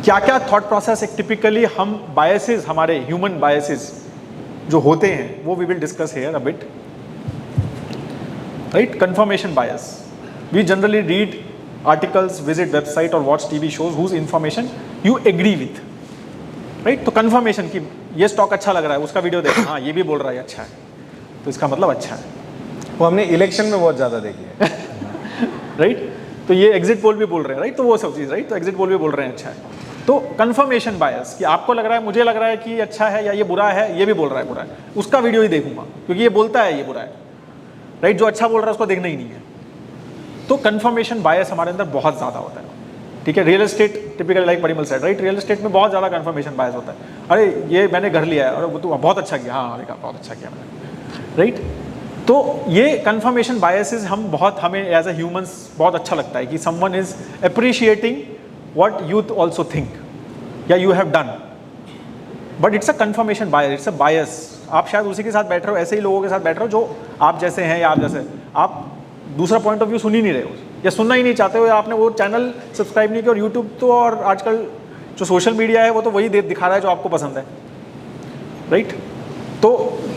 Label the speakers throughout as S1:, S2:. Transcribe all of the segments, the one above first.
S1: क्या क्या thought process एक टिपिकली हम बायसेस, हमारे ह्यूमन बायसेस जो होते हैं वो we will discuss here a bit, right. Confirmation bias, we generally read articles, visit website और watch TV shows whose information you agree with, right. तो कंफर्मेशन की ये स्टॉक अच्छा लग रहा है, उसका वीडियो देखा, हाँ ये भी बोल रहा है अच्छा है, तो इसका मतलब अच्छा है.
S2: वो हमने इलेक्शन में बहुत ज़्यादा देखी है.
S1: राइट. तो ये एग्जिट पोल भी बोल रहे हैं, राइट. तो वो सब चीज़, राइट. तो एग्जिट पोल भी बोल रहे हैं अच्छा है. तो कंफर्मेशन बायस कि आपको लग रहा है, मुझे लग रहा है कि अच्छा है या ये बुरा है, ये भी बोल रहा है बुरा है, उसका वीडियो ही देखूंगा क्योंकि ये बोलता है ये बुरा है, राइट. जो अच्छा बोल रहा है उसको देखना ही नहीं है. तो कंफर्मेशन बायस हमारे अंदर बहुत ज़्यादा होता है, ठीक है. Real estate typical like Parimal said, right. Real estate में बहुत ज़्यादा कंफर्मेशन बायस होता है. अरे ये मैंने घर लिया है, और वो तो बहुत अच्छा किया, हाँ देखा बहुत अच्छा किया मैंने, राइट. तो ये कंफर्मेशन बायसेस हमें एज ए ह्यूमंस बहुत अच्छा लगता है कि someone is appreciating what you also think या you have done, but it's a confirmation bias, it's a bias. आप शायद उसी के साथ बैठ रहे हो, ऐसे ही लोगों के साथ बैठ रहे हो जो आप जैसे हैं या आप जैसे, आप दूसरा पॉइंट ऑफ व्यू सुन ही नहीं रहे हो या सुनना ही नहीं चाहते हो, या आपने वो चैनल सब्सक्राइब नहीं किया. और यूट्यूब तो और आजकल जो सोशल मीडिया है वो तो वही दिखा रहा है जो आपको पसंद है, राइट. तो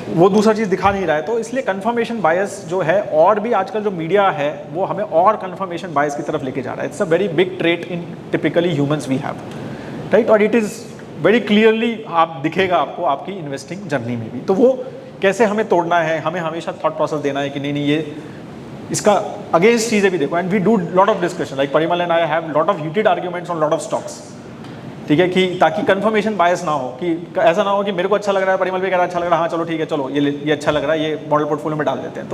S1: वो दूसरा चीज़ दिखा नहीं रहा है. तो इसलिए कंफर्मेशन बायस जो है, और भी आजकल जो मीडिया है वो हमें और कंफर्मेशन बायस की तरफ लेके जा रहा है. It's a very big trait in typically humans we have, right. और इट इज़ वेरी क्लियरली आप दिखेगा आपको आपकी इन्वेस्टिंग जर्नी में भी. तो वो कैसे हमें तोड़ना है, हमें हमेशा थॉट प्रोसेस देना है कि नहीं नहीं ये इसका अगेंस्ट चीज़ें भी देखो. And we do lot of discussion, like Parimal and I have lot of heated arguments on lot of stocks, ठीक है, कि ताकि कंफर्मेशन बायस ना हो, कि ऐसा ना हो कि मेरे को अच्छा लग रहा है, परिमल भी कह रहा है अच्छा लग रहा है, हाँ चलो ठीक है, चलो ये अच्छा लग रहा है, ये मॉडल पोर्टफोलियो में डाल देते हैं.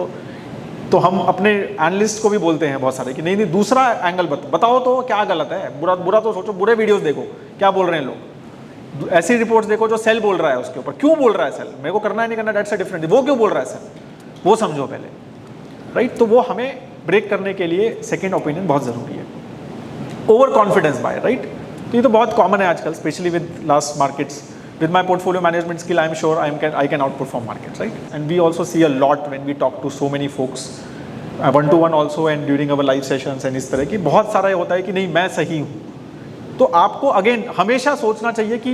S1: तो हम अपने एनालिस्ट को भी बोलते हैं बहुत सारे कि नहीं नहीं दूसरा एंगल बताओ तो क्या गलत है. बुरा तो सोचो, बुरे वीडियोस देखो क्या बोल रहे हैं लोग, ऐसी रिपोर्ट्स देखो जो सेल बोल रहा है, उसके ऊपर क्यों बोल रहा है सेल, मेरे को करना है नहीं करना, डेट्स अ डिफरेंट, वो क्यों बोल रहा है सेल, वो समझो पहले, राइट. तो वो हमें ब्रेक करने के लिए सेकेंड ओपिनियन बहुत ज़रूरी है. Overconfidence bias, right. तो ये तो बहुत कॉमन है आजकल, specially with last markets. With my portfolio management skill I am sure I can outperform markets, right. And we also see a lot when we talk to so many folks, 1-to-1 also and during our live sessions. एंड इस तरह की बहुत सारा होता है कि नहीं मैं सही हूँ. तो आपको अगेन हमेशा सोचना चाहिए कि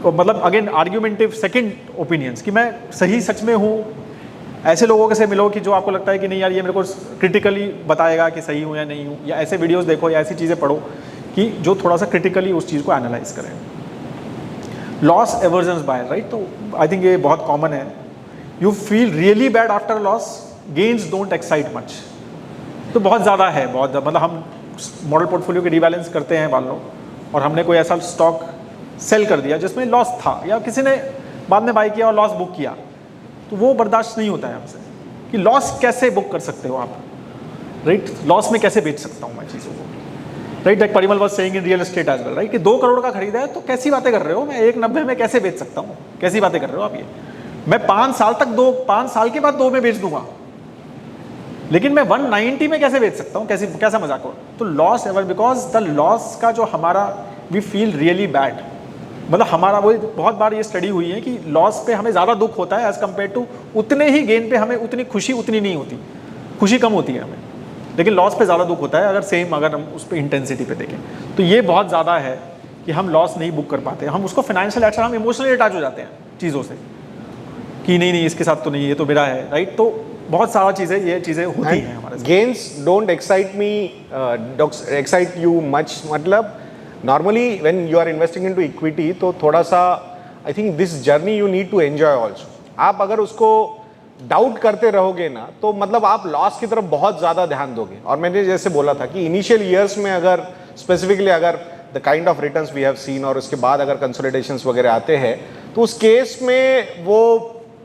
S1: मतलब अगेन आर्ग्यूमेंटिव सेकेंड ओपिनियंस, कि मैं सही सच में हूँ. ऐसे लोगों के से मिलो कि जो आपको लगता है कि नहीं यार ये मेरे को क्रिटिकली बताएगा कि सही हूँ या नहीं हूँ, या ऐसे वीडियोस देखो या ऐसी चीज़ें पढ़ो कि जो थोड़ा सा क्रिटिकली उस चीज़ को एनालाइज करें. Loss aversions bias, right. तो आई थिंक ये बहुत कॉमन है. You feel really bad after loss, gains don't excite much. तो बहुत ज़्यादा है, बहुत मतलब हम मॉडल पोर्टफोलियो के रिबैलेंस करते हैं मान लो, और हमने कोई ऐसा स्टॉक सेल कर दिया जिसमें लॉस था, या किसी ने बाद में बाई किया और लॉस बुक किया, तो वो बर्दाश्त नहीं होता है हमसे कि लॉस कैसे बुक कर सकते हो आप, राइट. लॉस में कैसे बेच सकता हूँ मैं चीज़ों को, right. Like Parimal was saying in real estate as well, right, कि 2 करोड़ का खरीदा है तो कैसी बातें कर रहे हो, मैं 1,90 में कैसे बेच सकता हूँ, कैसी बातें कर रहे हो आप. ये मैं 5 साल के बाद 2 में बेच दूंगा, लेकिन मैं 190 में कैसे बेच सकता हूँ, कैसा मजाक हो. तो loss ever, because the loss का जो हमारा वी फील रियली बैड, मतलब हमारा वो बहुत बार ये स्टडी हुई है कि लॉस पे हमें ज़्यादा दुख होता है एज कम्पेयर टू उतने ही गेन पे हमें उतनी खुशी उतनी नहीं होती, खुशी कम होती है हमें, लेकिन लॉस पे ज़्यादा दुख होता है अगर हम उस पर इंटेंसिटी पे देखें. तो ये बहुत ज़्यादा है कि हम लॉस नहीं बुक कर पाते, हम उसको फाइनेंशियल एक्शन, हम इमोशनली अटैच हो जाते हैं चीज़ों से कि नहीं इसके साथ तो नहीं, ये तो मेरा है, राइट. तो बहुत सारा ये चीज़ें होती हैं हमारे साथ.
S2: Gains don't excite you much, मतलब normally when you are investing into equity तो थोड़ा सा I think this journey you need to enjoy also. आप अगर उसको डाउट करते रहोगे ना तो मतलब आप लॉस की तरफ बहुत ज़्यादा ध्यान दोगे. और मैंने जैसे बोला था कि इनिशियल ईयर्स में अगर स्पेसिफिकली अगर the kind of returns we have seen और उसके बाद अगर कंसोलिडेशंस वगैरह आते हैं तो उस केस में वो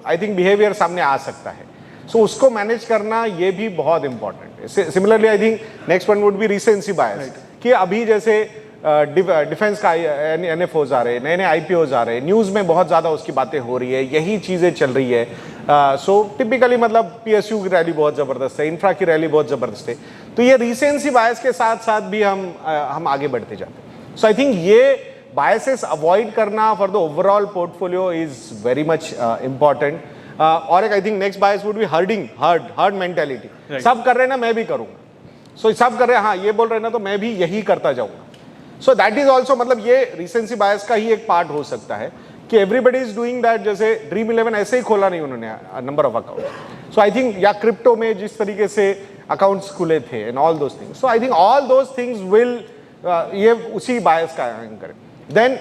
S2: आई थिंक बिहेवियर सामने आ सकता है. सो उसको मैनेज करना ये भी बहुत इंपॉर्टेंट है. Similarly I think next one would be recency bias, कि अभी जैसे डिफेंस का NFOs आ रहे हैं, नए IPOs आ रहे हैं, न्यूज़ में बहुत ज़्यादा उसकी बातें हो रही है, यही चीज़ें चल रही है. सो टिपिकली मतलब PSU की रैली बहुत ज़बरदस्त है, इंफ्रा की रैली बहुत ज़बरदस्त है. तो ये रिसेंसी बायस के साथ साथ भी हम आगे बढ़ते जाते हैं. सो आई थिंक ये बायसेस अवॉइड करना for the overall portfolio is very much important. और एक आई think next bias would be herd mentality. सब कर रहे हैं ना मैं भी करूँगा, सो सब कर रहे हैं, हाँ ये बोल रहे हैं ना तो मैं भी यही करता जाऊँगा. सो दैट इज ऑल्सो, मतलब ये रिसेंसी बायस का ही एक पार्ट हो सकता है कि एवरीबडी इज डूइंग दैट। जैसे ड्रीम 11 ऐसे ही खोला नहीं उन्होंने number of account. So I think, या क्रिप्टो में जिस तरीके से अकाउंट्स खुले थे and all those things, so I think all those things will, ये उसी बायस का anchor. Then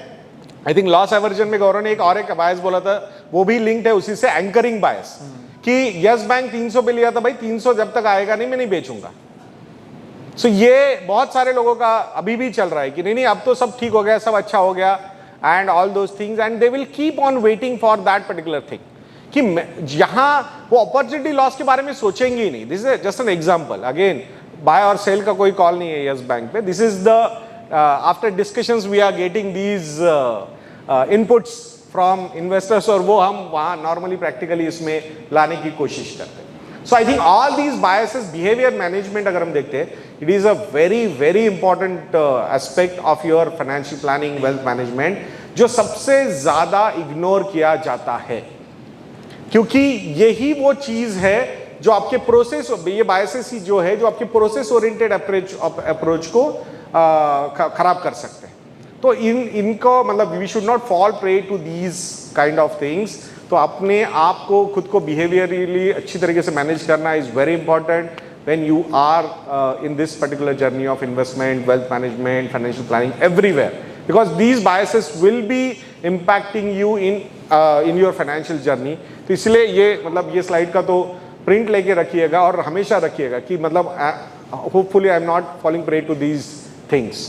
S2: I think loss aversion में गौरव ने एक बायस बोला था, वो भी लिंक्ड है उसी से, एंकरिंग बायस, कि यस बैंक 300 पे लिया था, भाई 300 जब तक आएगा नहीं मैं नहीं बेचूंगा। सो ये बहुत सारे लोगों का अभी भी चल रहा है कि नहीं अब तो सब ठीक हो गया, सब अच्छा हो गया and all those things, and they will keep on waiting for that particular thing, कि यहां वो अपॉर्चुनिटी लॉस के बारे में सोचेंगे ही नहीं। This is just an example, again buy और सेल का कोई कॉल नहीं है यस बैंक पे। This is the after discussions we are getting these inputs from investors, और वो हम वहां नॉर्मली प्रैक्टिकली इसमें लाने की कोशिश करते हैं। So I think all these biases, behaviour management अगर हम देखते हैं, it is a very very important aspect of your financial planning, wealth management, जो सबसे ज्यादा इग्नोर किया जाता है, क्योंकि यही वो चीज है जो आपके प्रोसेस, ये बायसेस ही जो है जो आपके प्रोसेस ओरिएंटेड अप्रोच को खराब कर सकते हैं। तो इनको मतलब we should not fall prey to these kind of things. तो अपने आप को खुद को बिहेवियरली अच्छी तरीके से मैनेज करना is very important when you are in this particular journey of investment, wealth management, financial planning, everywhere, because these biases will be impacting you in your financial journey. तो इसलिए ये मतलब ये स्लाइड का तो प्रिंट लेके रखिएगा और हमेशा रखिएगा कि मतलब hopefully I am not falling prey to these things.